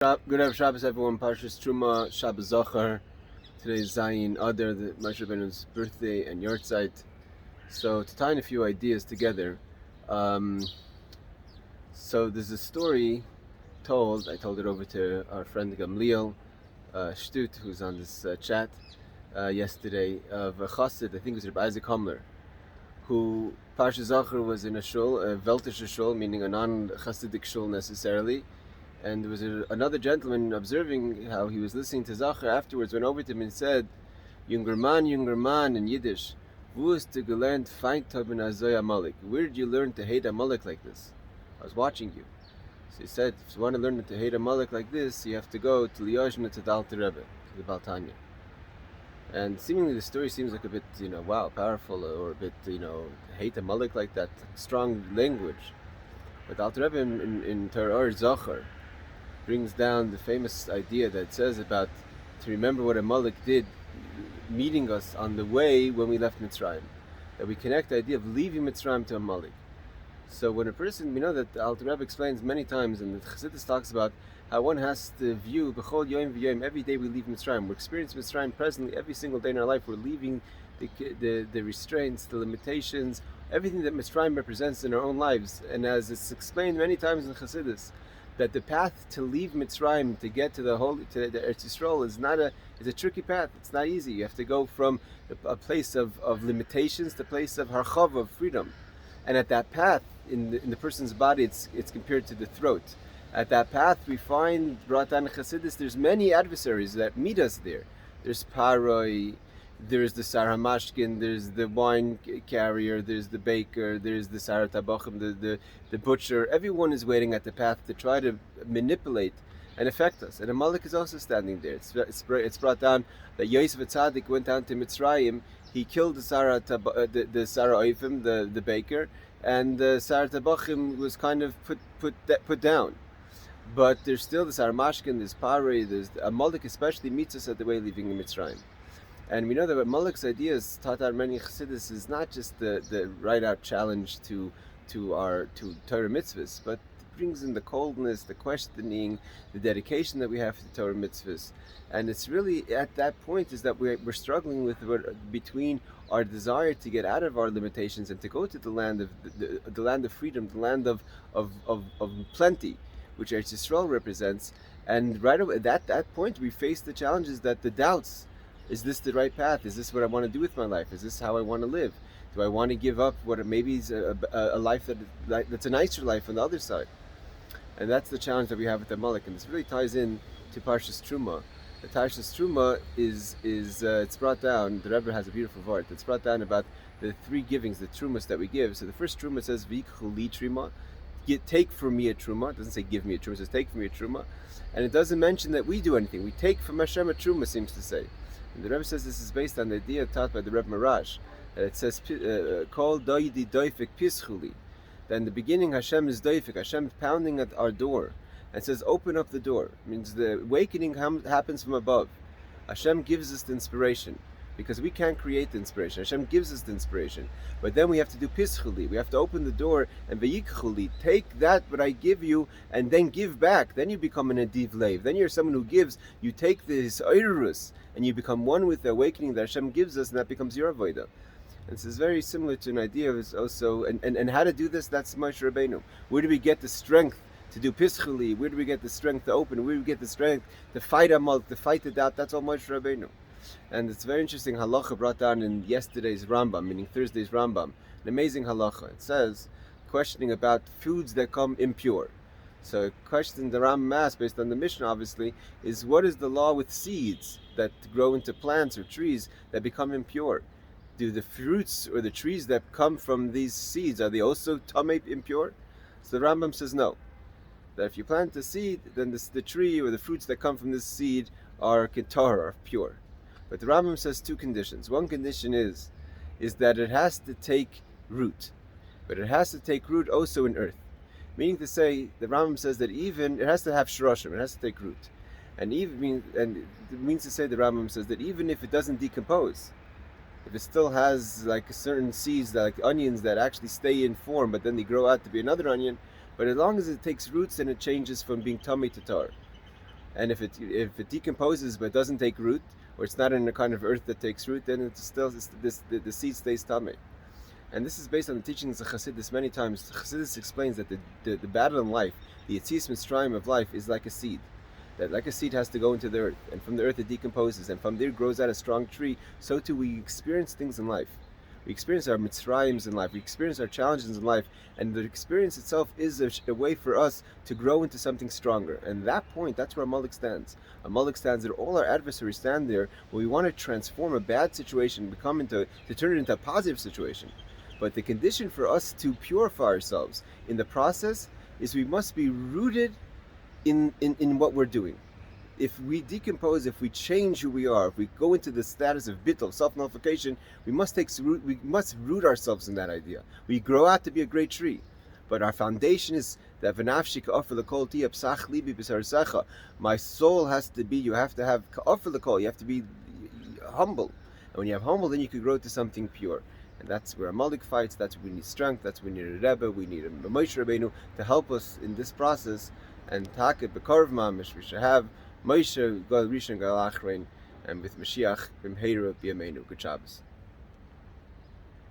Good Shabbos, everyone. Parshas Truma, Shabbos Zachor. Today is Zayin Adar, the Moshe Rabbeinu's birthday and Yortzeit. So to tie in a few ideas together, so there's a story told. I told it over to our friend Gamliel Shtut, who's on this chat yesterday, of a chassid. I think it was Rabbi Isaac Homler, who Parshas Zachor was in a shul, a Veltish shul, meaning a non-chassidic shul necessarily. And there was another gentleman observing how he was listening to Zachor afterwards, went over to him and said, Junger man in Yiddish, wo hast du gelernt Feind haben azoi Amalek? Where did you learn to hate Amalek like this? I was watching you. So he said, if you want to learn to hate Amalek like this, you have to go to Liyozhna to the Alter Rebbe, to the Baal Tanya. And seemingly the story seems like a bit, wow, powerful, or a bit, hate Amalek like that, strong language. But the Alter Rebbe in Torah Zachor brings down the famous idea that says about to remember what Amalek did meeting us on the way when we left Mitzrayim. That we connect the idea of leaving Mitzrayim to Amalek. So when a person, we know that the Alter Rebbe explains many times, and the Chassidus talks about how one has to view B'chol Yom V'Yom, every day we leave Mitzrayim. We're experiencing Mitzrayim presently, every single day in our life. We're leaving the restraints, the limitations, everything that Mitzrayim represents in our own lives. And as it's explained many times in Chassidus, that the path to leave Mitzrayim to get to the Eretz Yisrael is a tricky path. It's not easy. You have to go from a place of limitations to a place of harchav, of freedom. And at that path, in the person's body, it's compared to the throat. At that path, we find brought down in Chassidus, there's many adversaries that meet us there. There's Paroi, there's the Sar HaMashkin, there's the wine carrier, there's the baker, there's the Sar HaTabachim, the butcher. Everyone is waiting at the path to try to manipulate and affect us. And Amalek is also standing there. It's brought down that Yosef Tzaddik went down to Mitzrayim. He killed the Sar HaOifim, the baker, and the Sar HaTabachim was kind of put down. But there's still the Sar HaMashkin, there's Parei, there's Amalek especially meets us at the way leaving Mitzrayim. And we know that Amalek's ideas taught out many Chassidus is not just the right-out challenge to Torah mitzvahs, but brings in the coldness, the questioning, the dedication that we have to Torah mitzvahs. And it's really at that point is that we're struggling with between our desire to get out of our limitations and to go to the land of the land of freedom, the land of plenty, which Eretz Yisrael represents. And right at that point, we face the challenges, that the doubts. Is this the right path? Is this what I want to do with my life? Is this how I want to live? Do I want to give up what maybe is a life that's a nicer life on the other side? And that's the challenge that we have with Amalek. And this really ties in to Parshas Truma. The Parshas Truma is it's brought down. The Rebbe has a beautiful word. It's brought down about the three givings, the Trumas that we give. So the first Truma says V'ikhu li Truma, take from me a Truma. It doesn't say give me a Truma. It says take from me a Truma, and it doesn't mention that we do anything. We take from Hashem a Truma. Seems to say. And the Rebbe says this is based on the idea taught by the Rebbe Marash, that it says, Kol doidi doifik pischuli. That in the beginning Hashem is doifik, Hashem is pounding at our door, and says, open up the door. It means the awakening happens from above. Hashem gives us the inspiration, because we can't create the inspiration. Hashem gives us the inspiration. But then we have to do pischuli. We have to open the door and v'yikchuli. Take that what I give you and then give back. Then you become an adiv leiv. Then you're someone who gives. You take this oirus and you become one with the awakening that Hashem gives us, and that becomes your avodah. And this is very similar to an idea of also, and how to do this, that's Moshe Rabbeinu. Where do we get the strength to do pischuli? Where do we get the strength to open? Where do we get the strength to fight Amalek, to fight the doubt? That's all Moshe Rabbeinu. And it's very interesting, Halacha brought down in yesterday's Rambam, meaning Thursday's Rambam, an amazing Halacha. It says, questioning about foods that come impure. So a question the Rambam asks, based on the Mishnah obviously, is what is the law with seeds that grow into plants or trees that become impure? Do the fruits or the trees that come from these seeds, are they also tamei impure? So the Rambam says no. That if you plant a seed, then the tree or the fruits that come from this seed are ketar, are pure. But the Rambam says two conditions. One condition is that it has to take root. But it has to take root also in earth. Meaning to say, the Rambam says that even, it has to have shroshim, it has to take root. And it means to say, the Rambam says that even if it doesn't decompose, if it still has like certain seeds, like onions that actually stay in form, but then they grow out to be another onion, but as long as it takes roots, then it changes from being tamei to tar. And if it decomposes but doesn't take root, or it's not in a kind of earth that takes root, then the seed stays tummy. And this is based on the teachings of Chassidus many times. Chassidus explains that the battle in life, the Yitzis Mitzrayim of life, is like a seed. That like a seed has to go into the earth, and from the earth it decomposes, and from there grows out a strong tree. So too we experience things in life. We experience our mitzrayims in life. We experience our challenges in life, and the experience itself is a way for us to grow into something stronger. And that point, that's where Amalek stands. Amalek stands there. All our adversaries stand there when we want to transform a bad situation, to turn it into a positive situation. But the condition for us to purify ourselves in the process is we must be rooted in what we're doing. If we decompose, if we change who we are, if we go into the status of bittul, self-nullification, we must root ourselves in that idea. We grow out to be a great tree. But our foundation is that v'nafshi ka'ofer l'kol tiyeh psach libi b'sarsecha. My soul has to be, you have to have ka'ofer l'kol, you have to be humble. And when you have humble, then you can grow to something pure. And that's where Amalek fights, that's where we need strength, that's where we need a Rebbe, we need a Moshe Rabbeinu to help us in this process. And Takit B'Karv Mamish, we should have Moshe, Gal Rishon, Gal Achrein, and with Mashiach, B'Mheira, B'Yameinu. Good Shabbos.